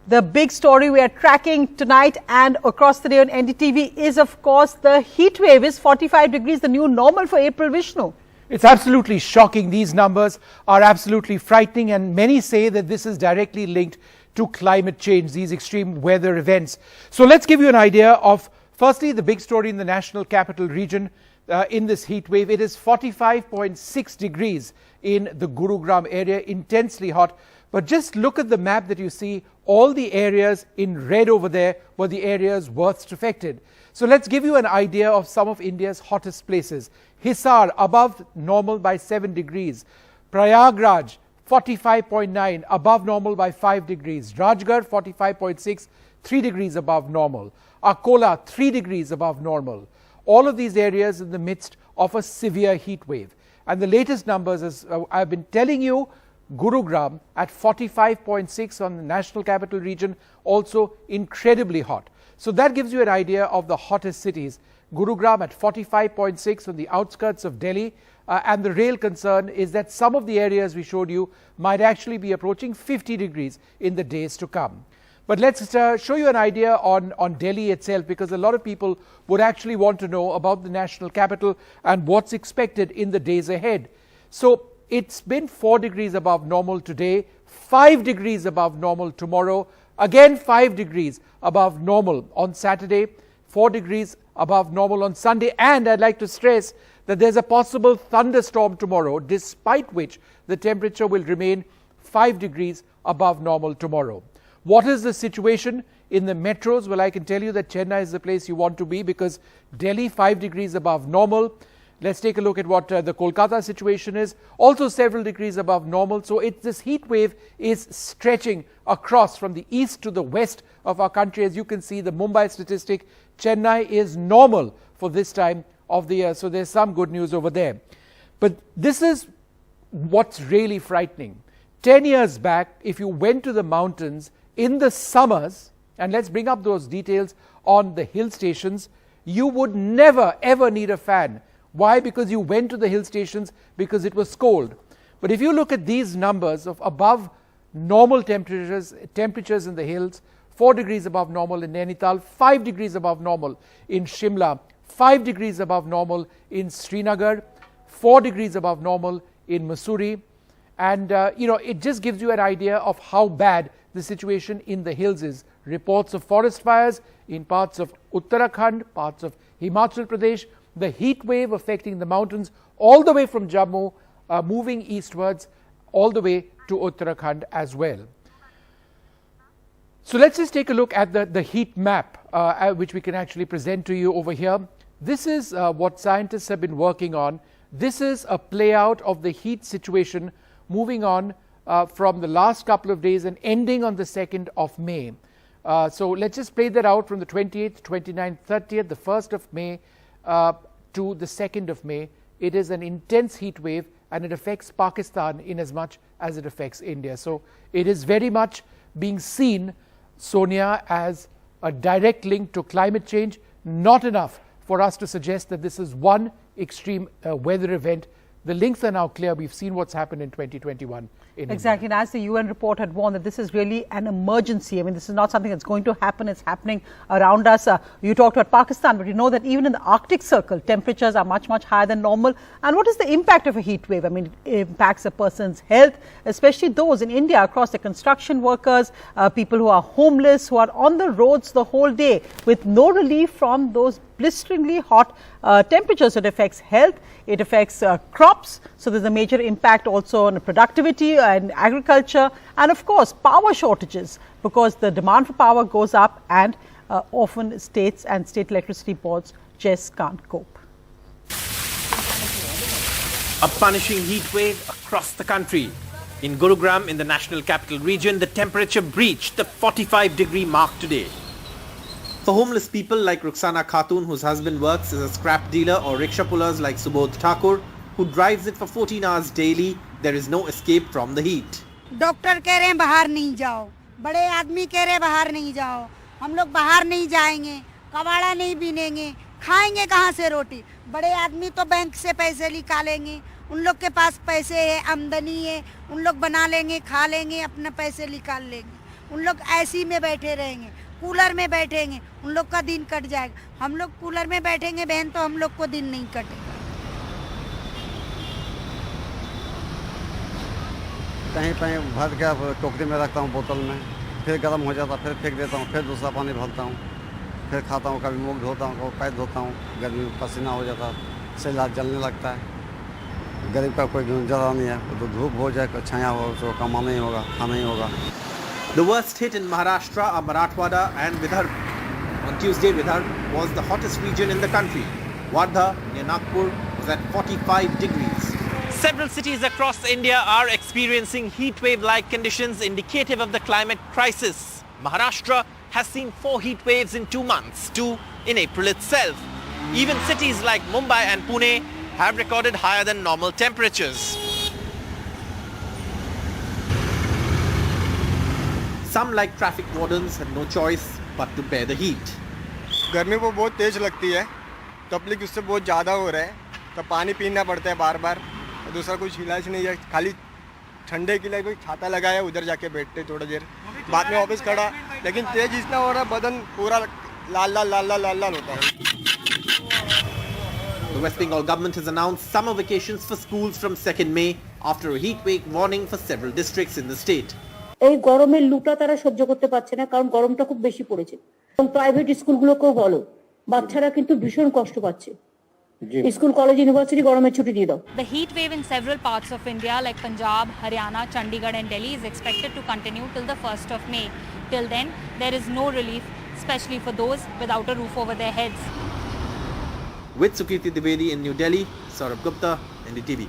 The big story we are tracking tonight and across the day on NDTV is, of course, the heat wave. Is 45 degrees the new normal for April, Vishnu? It's absolutely shocking. These numbers are absolutely frightening, and many say that this is directly linked to climate change, these extreme weather events. So let's give you an idea of, firstly, the big story in the national capital region in this heat wave. It is 45.6 degrees in the Gurgaon area, intensely hot. But just look at the map that you see. All the areas in red over there were the areas worst affected. So let's give you an idea of some of India's hottest places. Hisar above normal by 7 degrees. Prayagraj 45.9 above normal by 5 degrees. Rajgarh 45.6, 3 degrees above normal. Akola 3 degrees above normal. All of these areas in the midst of a severe heat wave. And the latest numbers, as I've been telling you, Gurugram at 45.6 on the national capital region, also incredibly hot. So that gives you an idea of the hottest cities. Gurugram at 45.6 on the outskirts of Delhi, and the real concern is that some of the areas we showed you might actually be approaching 50 degrees in the days to come. But let's show you an idea on Delhi itself, because a lot of people would actually want to know about the national capital and what's expected in the days ahead. So it's been 4 degrees above normal today, 5 degrees above normal tomorrow, again 5 degrees above normal on Saturday, 4 degrees above normal on Sunday, and I'd like to stress that there's a possible thunderstorm tomorrow, despite which the temperature will remain 5 degrees above normal tomorrow. What is the situation in the metros? Well, I can tell you that Chennai is the place you want to be, because Delhi 5 degrees above normal. Let's take a look at what the Kolkata situation is, also several degrees above normal. So this heat wave is stretching across from the east to the west of our country. As you can see, the Mumbai statistic, Chennai is normal for this time of the year. So there's some good news over there. But this is what's really frightening. 10 years back, if you went to the mountains in the summers, and let's bring up those details on the hill stations, you would never ever need a fan. Why? Because you went to the hill stations because it was cold. But if you look at these numbers of above normal temperatures in the hills, 4 degrees above normal in Nainital, 5 degrees above normal in Shimla, 5 degrees above normal in Srinagar, 4 degrees above normal in Mussoorie, and it just gives you an idea of how bad the situation in the hills is. Reports of forest fires in parts of Uttarakhand, parts of Himachal Pradesh, the heat wave affecting the mountains all the way from Jammu, moving eastwards all the way to Uttarakhand as well. So let's just take a look at the heat map, which we can actually present to you over here. This is what scientists have been working on. This is a play out of the heat situation moving on from the last couple of days and ending on the 2nd of May. So let's just play that out from the 28th, 29th, 30th, the 1st of May to the 2nd of May. It is an intense heat wave, and it affects Pakistan in as much as it affects India. So it is very much being seen, Sonia, as a direct link to climate change. Not enough for us to suggest that this is one extreme weather event. The links are now clear. We've seen what's happened in 2021. Exactly. And as the UN report had warned, that this is really an emergency. I mean, this is not something that's going to happen. It's happening around us. You talked about Pakistan, but you know that even in the Arctic Circle, temperatures are much, much higher than normal. And what is the impact of a heat wave? I mean, it impacts a person's health, especially those in India across the construction workers, people who are homeless, who are on the roads the whole day with no relief from those blisteringly hot temperatures. It affects health, it affects crops, so there's a major impact also on productivity and agriculture, and of course power shortages, because the demand for power goes up, and often states and state electricity boards just can't cope. A punishing heat wave across the country. In Gurugram, in the national capital region, the temperature breached the 45-degree mark today. For homeless people like Ruxana Khatun, whose husband works as a scrap dealer, or rickshaw pullers like Subodh Thakur, who drives it for 14 hours daily, there is no escape from the heat. Doctor कह रहे हैं बाहर नहीं जाओ, बड़े आदमी कह रहे हैं बाहर नहीं जाओ, हम लोग बाहर नहीं जाएंगे, कबाड़ा नहीं बीनेंगे, खाएंगे कहाँ से रोटी? बड़े आदमी तो बैंक से पैसे निकालेंगे, उन लोग के पास पैसे है, आमदनी है, उन लोग बना लेंगे, खा लेंगे, अपने पैसे निकाल लेंगे। उन लोग एसी में बैठे रहेंगे, कूलर में बैठेंगे, उन लोग का दिन कट जाएगा। हम लोग कूलर में बैठेंगे बहन तो हम लोग को दिन नहीं कटेगा। कहीं कहीं भर के टोकरी में रखता हूँ बोतल में, फिर गर्म हो जाता, फिर फेंक देता हूँ, फिर दूसरा पानी भरता हूँ, फिर खाता हूँ। कभी मुँह धोता हूँ, कभी पैर धोता हूँ। गर्मी में पसीना हो जाता, शरीर जलने लगता है। गरीब का कोई गुजारा नहीं है, तो धूप हो जाए, छाया हो, तो कमाना ही होगा, खाना ही होगा। The worst hit in Maharashtra are Marathwada and Vidarbha. On Tuesday, Vidarbha was the hottest region in the country. Wardha near Nagpur was at 45 degrees. Several cities across India are experiencing heatwave-like conditions indicative of the climate crisis. Maharashtra has seen 4 heat waves in 2 months, 2 in April itself. Even cities like Mumbai and Pune have recorded higher than normal temperatures. Some, like traffic wardens, had no choice but to bear the heat. गर्मी वो बहुत तेज लगती है, तकलीफ उससे बहुत ज़्यादा हो रहा है, तो पानी पीना पड़ता है बार बार। दूसरा कुछ इलाज नहीं है, खाली ठंडे के लिए कोई छाता लगाया, उधर जाके बैठते थोड़ा देर, बाद में ऑफिस खड़ा। लेकिन तेज इतना हो रहा है, बदन पूरा लाल लाल लाल लाल लाल लाल होता है। The West Bengal government has announced summer vacations for schools from 2nd May after a heat wave warning for several districts in the state. এই গরমের লুটা তারা সহ্য করতে পারছে না, কারণ গরমটা খুব বেশি পড়েছে। এবং প্রাইভেট স্কুলগুলোকেও বলো, বাচ্চারা কিন্তু ভীষণ কষ্ট পাচ্ছে। স্কুল কলেজ ইউনিভার্সিটি গরমের ছুটি দিয়ে দাও। The heat wave in several parts of India like Punjab, Haryana, Chandigarh and Delhi is expected to continue till the 1st of May. Till then, there is no relief, especially for those without a roof over their heads. With Sukriti Dwivedi in New Delhi, Saurabh Gupta, NDTV.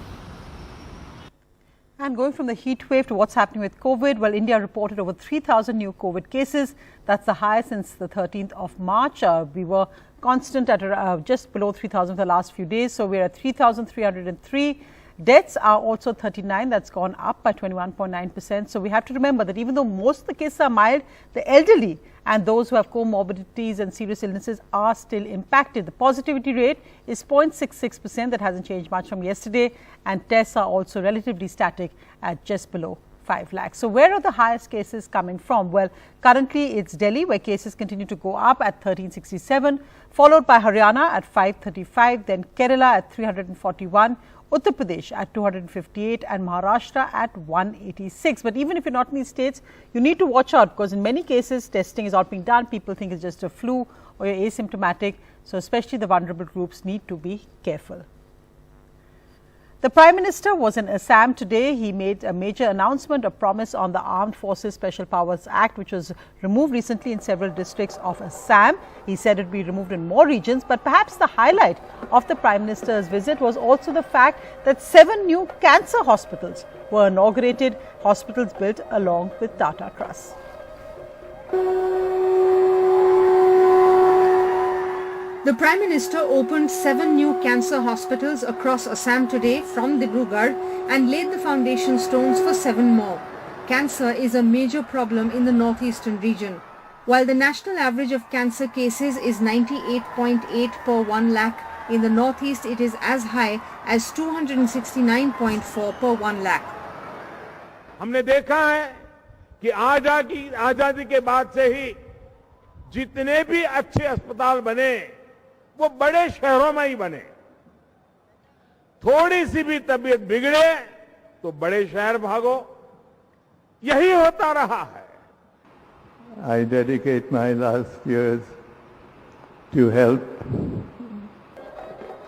And going from the heat wave to what's happening with COVID, well, India reported over 3,000 new COVID cases. That's the highest since the 13th of March. We were constant at just below 3,000 for the last few days. So we're at 3,303. Deaths are also 39. That's gone up by 21.9%. So we have to remember that even though most of the cases are mild, the elderly and those who have comorbidities and serious illnesses are still impacted. The positivity rate is 0.66%. That hasn't changed much from yesterday. And tests are also relatively static at just below 5 lakhs. So where are the highest cases coming from? Well, currently it's Delhi, where cases continue to go up at 1367, followed by Haryana at 535, then Kerala at 341, Uttar Pradesh at 258 and Maharashtra at 186. But even if you're not in these states, you need to watch out, because in many cases testing is not being done. People think it's just a flu or you're asymptomatic. So especially the vulnerable groups need to be careful. The Prime Minister was in Assam today. He made a major announcement, a promise on the Armed Forces Special Powers Act, which was removed recently in several districts of Assam. He said it would be removed in more regions, but perhaps the highlight of the Prime Minister's visit was also the fact that 7 new cancer hospitals were inaugurated, hospitals built along with Tata Trust. The Prime Minister opened 7 new cancer hospitals across Assam today from Dibrugarh and laid the foundation stones for 7 more. Cancer is a major problem in the northeastern region. While the national average of cancer cases is 98.8 per 1 lakh, in the northeast it is as high as 269.4 per 1 lakh. हमने देखा है कि आजादी के बाद से ही जितने भी अच्छे अस्पताल बने वो बड़े शहरों में ही बने। थोड़ी सी भी तबीयत बिगड़े तो बड़े शहर भागो, यही होता रहा है। I dedicate my last years to help.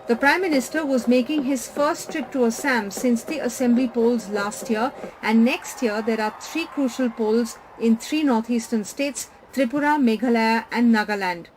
The Prime Minister was making his first trip to Assam since the assembly polls last year, and next year there are 3 crucial polls in 3 northeastern states, Tripura, Meghalaya and Nagaland.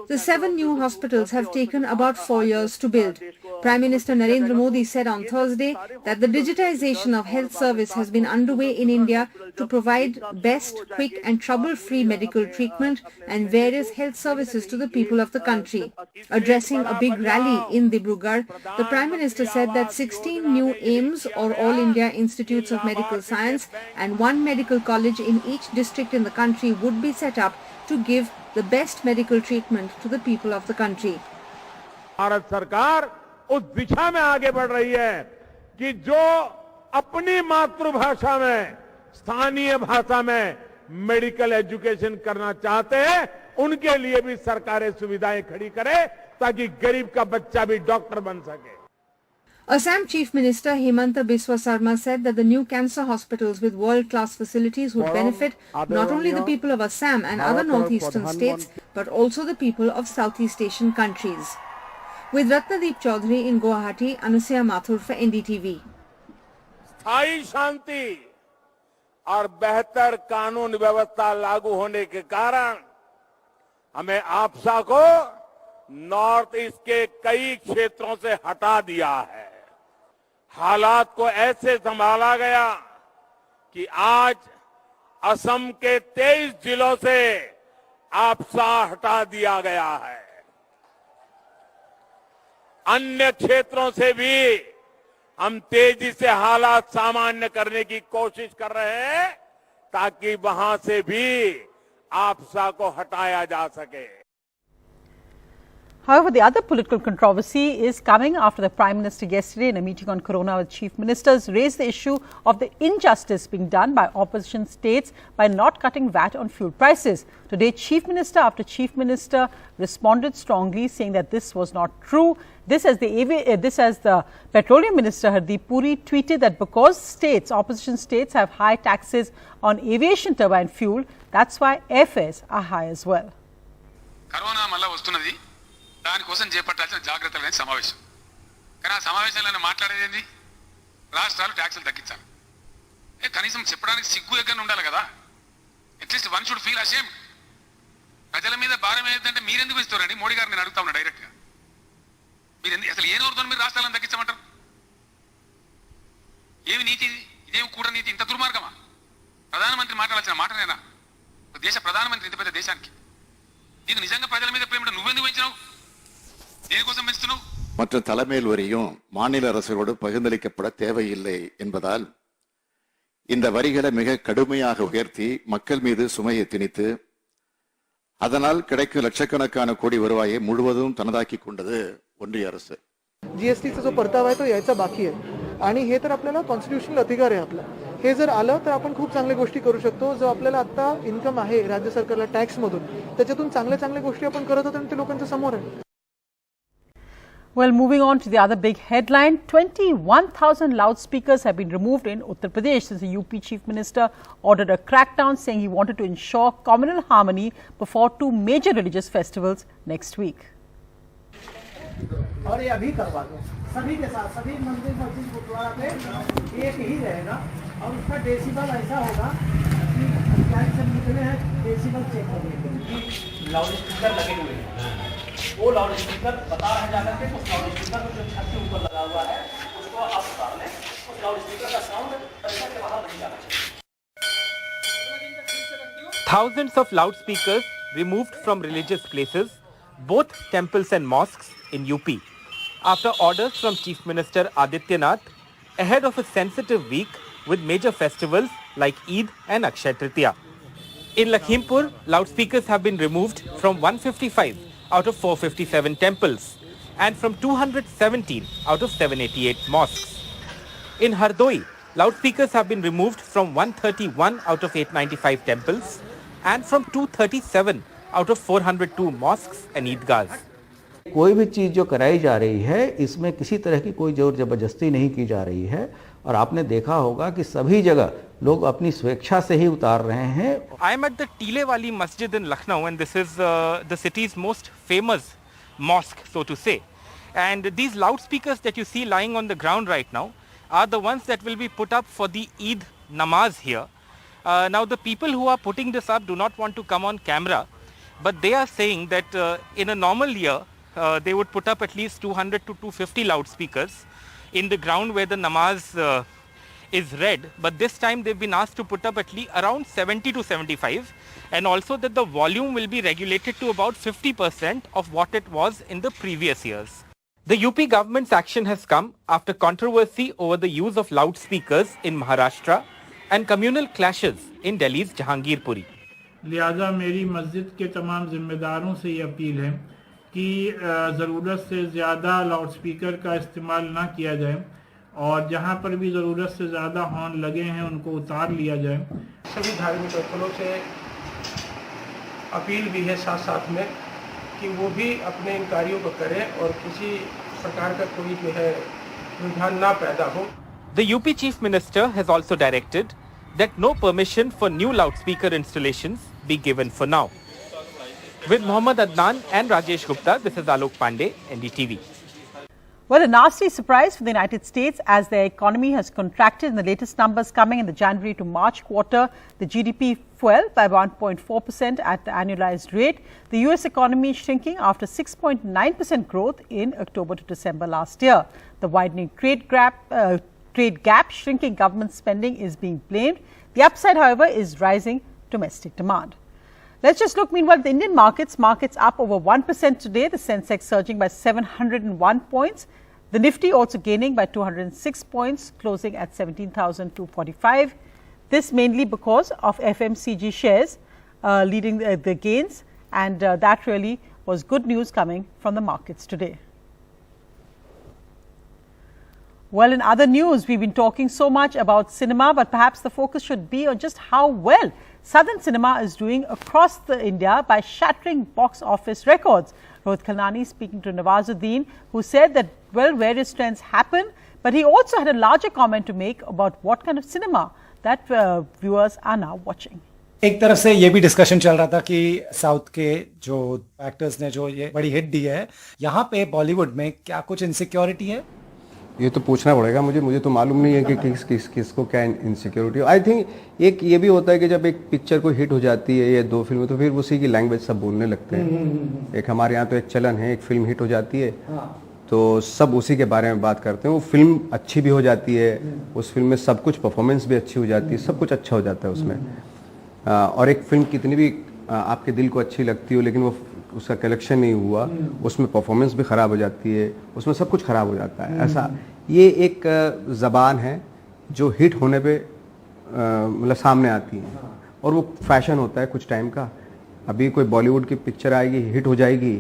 The 7 new hospitals have taken about 4 years to build. Prime Minister Narendra Modi said on Thursday that the digitization of health service has been underway in India to provide best, quick and trouble-free medical treatment and various health services to the people of the country. Addressing a big rally in Dibrugarh, the Prime Minister said that 16 new AIIMS or All India Institutes of Medical Science and 1 medical college in each district in the country would be set up to give the best medical treatment to the people of the country. Bharat सरकार उस दिशा में आगे बढ़ रही है कि जो अपनी मातृभाषा में, स्थानीय भाषा में मेडिकल एजुकेशन करना चाहते हैं, उनके लिए भी सरकारें सुविधाएं खड़ी करें ताकि गरीब का बच्चा भी डॉक्टर बन सके। Assam Chief Minister Hemanta Biswa Sarma said that the new cancer hospitals with world-class facilities would benefit not only the people of Assam and other northeastern states, but also the people of Southeast Asian countries. With Ratnadeep Chaudhary in Guwahati, Anusya Mathur for NDTV. स्थायी शांति और बेहतर कानून व्यवस्था लागू होने के कारण हमें आपसा को नॉर्थ ईस्ट के कई क्षेत्रों से हटा दिया है। हालात को ऐसे संभाला गया कि आज असम के 23 जिलों से आपसा हटा दिया गया है। अन्य क्षेत्रों से भी हम तेजी से हालात सामान्य करने की कोशिश कर रहे हैं ताकि वहां से भी आपसा को हटाया जा सके। However, the other political controversy is coming after the Prime Minister yesterday in a meeting on Corona with chief ministers raised the issue of the injustice being done by opposition states by not cutting VAT on fuel prices. Today, Chief Minister after Chief Minister responded strongly, saying that this was not true. This as the Petroleum Minister Hardeep Puri tweeted that because opposition states have high taxes on aviation turbine fuel, that's why airfares are high as well. Corona malla vastunnadi దాని కోసం చేపట్టాల్సిన జాగ్రత్తలనే సమావేశం. కానీ ఆ సమావేశంలో మాట్లాడేది ఏంది? రాష్ట్రాలు ట్యాక్సులు తగ్గించాలి. కనీసం చెప్పడానికి సిగ్గు ఎక్కనే ఉండాలి కదా. At least one should feel ashamed. ప్రజల మీద భారం ఏదంటే మీరెందుకు ఇస్తారండి? మోడీ గారు నేను అడుగుతా ఉన్నా డైరెక్ట్ గా. మీరు అసలు ఏ నోరుతో మీరు రాష్ట్రాలను తగ్గించమంటారు? ఏమి నీతి ఇది? ఇదేమి కూడా నీతి? ఇంత దుర్మార్గమా? ప్రధానమంత్రి మాట్లాడాల్సిన మాటనేనా? దేశ ప్రధానమంత్రి ఇంత పెద్ద దేశానికి నీకు నిజంగా ప్రజల మీద ప్రేమ నువ్వెందుకు పెంచినావు? దేనికోసం పెంచుతున్నావు? மற்ற தலைமையில் வரியும் மாநில அரசுகளோடு பகிர்ந்தளிக்கப்பட தேவையில்லை என்பதால் இந்த வரிகளை மிக கடுமையாக உயர்த்தி மக்கள் மீது சுமையை திணித்து அதனால் கிடைக்கும் லட்சக்கணக்கான கோடி வருவாயை முழுவதும் தனதாக்கி கொண்டது ஒன்றிய அரசு. जीएसटीचा जो परतावा आहे तो यायचा बाकी आहे आणि हे तर आपल्याला कॉन्स्टिट्यूशनल अधिकार आहे आपला. हे जर आलं तर आपण खूप चांगल्या गोष्टी करू शकतो. जो आपल्याला आता इन्कम आहे राज्य सरकारला टॅक्स मधून त्याच्यातून चांगल्या गोष्टी आपण करत होतो आणि ते लोकांच्या समोर आहे. Well, moving on to the other big headline, 21,000 loudspeakers have been removed in Uttar Pradesh since the UP Chief Minister ordered a crackdown, saying he wanted to ensure communal harmony before two major religious festivals next week. और ये अभी करवा दो सभी के साथ, सभी मंदिर मस्जिद गुरुद्वारा पे एक ही रहेगा और उसका डेसिबल ऐसा होगा कि सब निकले हैं डेसिबल चेक करने के लिए लाउड स्पीकर लगे हुए हैं. वो लाउड स्पीकर बता रहे जाकर के उस लाउड स्पीकर को जो छत के ऊपर लगा हुआ है उसको आप उतार लें. उस लाउड स्पीकर का साउंड पैसा के बाहर नहीं जाना चाहिए. Thousands of loudspeakers removed from religious places, both temples and mosques in UP, after orders from Chief Minister Adityanath ahead of a sensitive week with major festivals like Eid and Akshay Tritiya. In Lakhimpur, loudspeakers have been removed from 155 out of 457 temples and from 217 out of 788 mosques. In Hardoi, loudspeakers have been removed from 131 out of 895 temples and from 237 out of 402 mosques and Eidgahs. कोई भी चीज जो कराई जा रही है इसमें किसी तरह की कोई जोर जबरदस्ती नहीं की जा रही है और आपने देखा होगा कि सभी जगह लोग अपनी स्वेच्छा से ही उतार रहे हैं. I am at the Tilewali Masjid in Lucknow, and this is the city's most famous mosque, so to say. And these loudspeakers that you see lying on the ground right now are the ones that will be put up for the Eid namaz here. Now the people who are putting this up do not want to come on camera, but they are saying that in a normal year they would put up at least 200 to 250 loudspeakers in the ground where the namaz is read, but this time they've been asked to put up at least around 70 to 75, and also that the volume will be regulated to about 50% of what it was in the previous years. The UP government's action has come after controversy over the use of loudspeakers in Maharashtra and communal clashes in Delhi's Jahangirpuri. लिहाजा मेरी मस्जिद के तमाम जिम्मेदारों से ये appeal है कि ज़रूरत से ज़्यादा लाउडस्पीकर का इस्तेमाल ना किया जाए और जहाँ पर भी ज़रूरत से ज़्यादा हॉर्न लगे हैं उनको उतार लिया जाए। सभी धार्मिक स्थलों से अपील भी है साथ साथ में कि वो भी अपने इन कार्यों को करें और किसी प्रकार का कोई जो है रुझान ना पैदा हो। The UP Chief Minister has also directed that no permission for new loudspeaker installations be given for now. With Mohammad Adnan and Rajesh Gupta, this is Alok Pandey, NDTV. Well, a nasty surprise for the United States as their economy has contracted in the latest numbers coming in the January to March quarter. The GDP fell by 1.4% at the annualized rate. The US economy is shrinking after 6.9% growth in October to December last year. The widening trade gap, shrinking government spending is being blamed. The upside, however, is rising domestic demand. Let's just look meanwhile at the Indian markets. Markets up over 1% today. The Sensex surging by 701 points. The Nifty also gaining by 206 points, closing at 17,245. This mainly because of FMCG shares leading the gains, and that really was good news coming from the markets today. Well, in other news, we've been talking so much about cinema, but perhaps the focus should be on just how well Southern cinema is doing across India by shattering box office records. Rohit Khalnani speaking to Nawazuddin, who said that, well, various trends happen, but he also had a larger comment to make about what kind of cinema that viewers are now watching. एक तरफ से ये भी discussion चल रहा था कि south के जो एक्टर्स ने जो ये बड़ी हिट दी है, यहाँ पे बॉलीवुड में क्या कुछ इनसिक्योरिटी है? ये तो पूछना पड़ेगा मुझे तो मालूम नहीं है कि किसको क्या इनसिक्योरिटी। आई थिंक एक ये भी होता है कि जब एक पिक्चर को हिट हो जाती है या दो फिल्में तो फिर उसी की लैंग्वेज सब बोलने लगते हैं। एक हमारे यहाँ तो एक चलन है, एक फिल्म हिट हो जाती है तो सब उसी के बारे में बात करते हैं। वो फिल्म अच्छी भी हो जाती है, उस फिल्म में सब कुछ परफॉर्मेंस भी अच्छी हो जाती है, सब कुछ अच्छा हो जाता है उसमें। और एक फिल्म कितनी भी आपके दिल को अच्छी लगती हो लेकिन वो उसका कलेक्शन नहीं हुआ, उसमें परफॉर्मेंस भी ख़राब हो जाती है, उसमें सब कुछ ख़राब हो जाता है। ऐसा ये एक ज़बान है जो हिट होने पे मतलब सामने आती है और वो फैशन होता है कुछ टाइम का। अभी कोई बॉलीवुड की पिक्चर आएगी, हिट हो जाएगी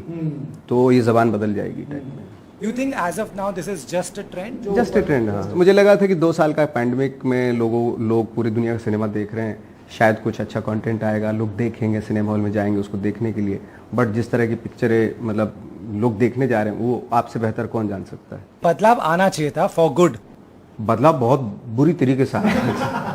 तो ये ज़बान बदल जाएगी टाइप में। You think as of now this is just a trend? Just a trend, हाँ। मुझे लगा था कि 2 साल का पैंडेमिक में लोग पूरी दुनिया का सिनेमा देख रहे हैं, शायद कुछ अच्छा कंटेंट आएगा, लोग देखेंगे, सिनेमा हॉल में जाएंगे उसको देखने के लिए। बट जिस तरह की पिक्चरें मतलब लोग देखने जा रहे हैं वो आपसे बेहतर कौन जान सकता है। बदलाव आना चाहिए था फॉर गुड। बदलाव बहुत बुरी तरीके से आया